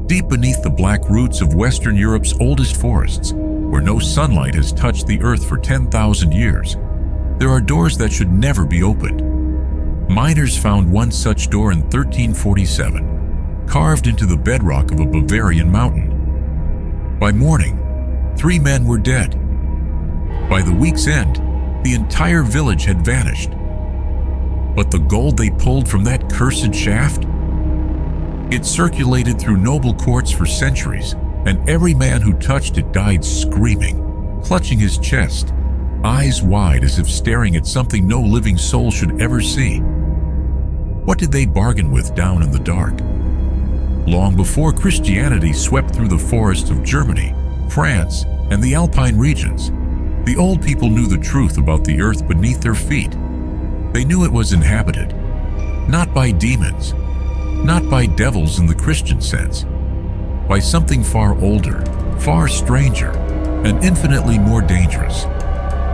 Deep beneath the black roots of Western Europe's oldest forests, where no sunlight has touched the earth for 10,000 years, there are doors that should never be opened. Miners found one such door in 1347, carved into the bedrock of a Bavarian mountain. By morning, 3 men were dead. By the week's end, the entire village had vanished. But the gold they pulled from that cursed shaft? It circulated through noble courts for centuries, and every man who touched it died screaming, clutching his chest, eyes wide as if staring at something no living soul should ever see. What did they bargain with down in the dark? Long before Christianity swept through the forests of Germany, France, and the Alpine regions, the old people knew the truth about the earth beneath their feet. They knew it was inhabited, not by demons, not by devils in the Christian sense, by something far older, far stranger, and infinitely more dangerous.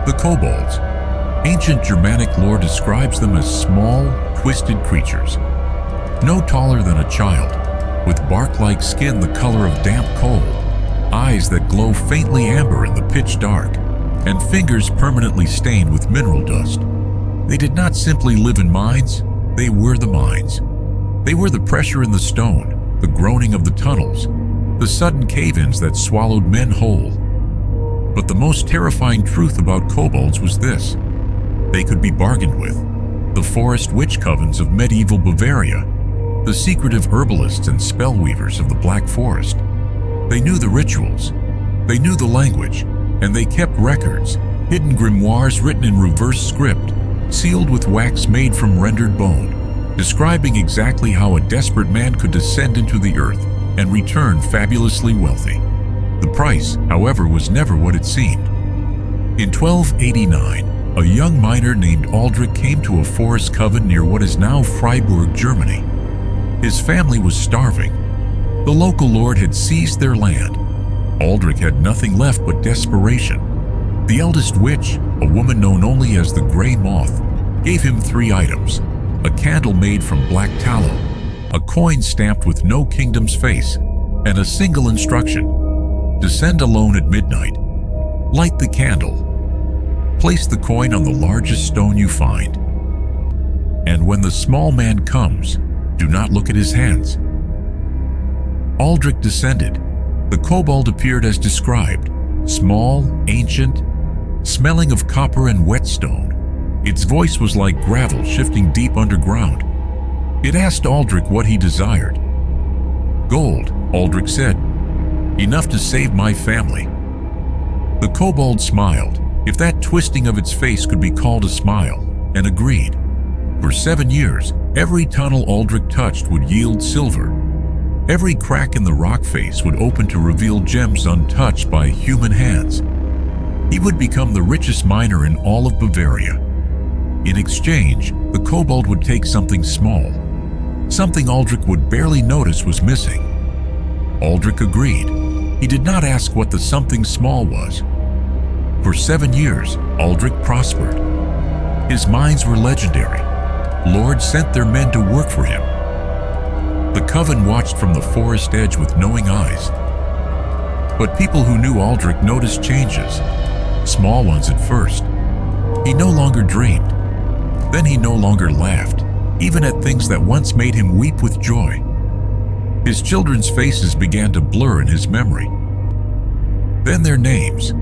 The kobolds. Ancient Germanic lore describes them as small, twisted creatures, no taller than a child, with bark-like skin the color of damp coal, eyes that glow faintly amber in the pitch dark, and fingers permanently stained with mineral dust. They did not simply live in mines, they were the mines. They were the pressure in the stone, the groaning of the tunnels, the sudden cave-ins that swallowed men whole. But the most terrifying truth about kobolds was this: they could be bargained with. The forest witch covens of medieval Bavaria, the secretive herbalists and spellweavers of the Black Forest. They knew the rituals, they knew the language, and they kept records, hidden grimoires written in reverse script, sealed with wax made from rendered bone, describing exactly how a desperate man could descend into the earth and return fabulously wealthy. The price, however, was never what it seemed. In 1289, a young miner named Aldrich came to a forest coven near what is now Freiburg, Germany. His family was starving. The local lord had seized their land. Aldrich had nothing left but desperation. The eldest witch, a woman known only as the Grey Moth, gave him 3 items: a candle made from black tallow, a coin stamped with no kingdom's face, and a single instruction: descend alone at midnight, light the candle, place the coin on the largest stone you find, and when the small man comes, do not look at his hands. Aldrich descended. The kobold appeared as described, small, ancient, smelling of copper and whetstone. Its voice was like gravel shifting deep underground. It asked Aldrich what he desired. Gold, Aldrich said. Enough to save my family. The kobold smiled, if that twisting of its face could be called a smile, and agreed. For 7 years, every tunnel Aldrich touched would yield silver. Every crack in the rock face would open to reveal gems untouched by human hands. He would become the richest miner in all of Bavaria. In exchange, the kobold would take something small, something Aldrich would barely notice was missing. Aldrich agreed. He did not ask what the something small was. For 7 years, Aldrich prospered. His mines were legendary. Lords sent their men to work for him. The coven watched from the forest edge with knowing eyes. But people who knew Aldrich noticed changes, small ones at first. He no longer dreamed. Then he no longer laughed, even at things that once made him weep with joy. His children's faces began to blur in his memory. Then their names.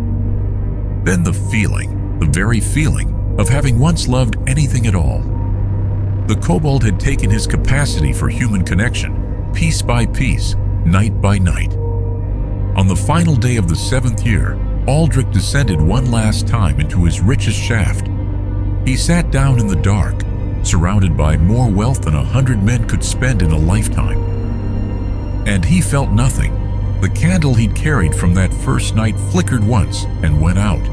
Then the feeling, the very feeling, of having once loved anything at all. The kobold had taken his capacity for human connection, piece by piece, night by night. On the final day of the 7th year, Aldrich descended one last time into his richest shaft. He sat down in the dark, surrounded by more wealth than 100 men could spend in a lifetime. And he felt nothing. The candle he'd carried from that first night flickered once and went out.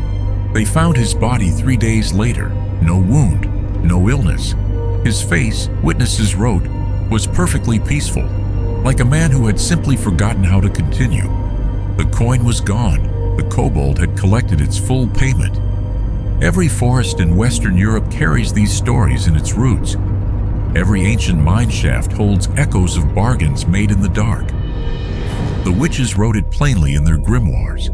They found his body 3 days later, no wound, no illness. His face, witnesses wrote, was perfectly peaceful, like a man who had simply forgotten how to continue. The coin was gone. The kobold had collected its full payment. Every forest in Western Europe carries these stories in its roots. Every ancient mine shaft holds echoes of bargains made in the dark. The witches wrote it plainly in their grimoires.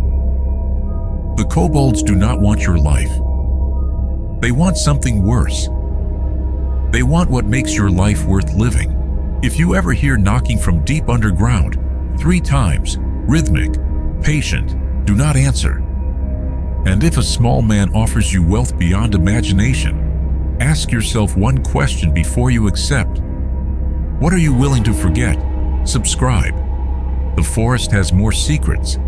The kobolds do not want your life. They want something worse. They want what makes your life worth living. If you ever hear knocking from deep underground, 3 times, rhythmic, patient, do not answer. And if a small man offers you wealth beyond imagination, ask yourself one question before you accept. What are you willing to forget? Subscribe. The forest has more secrets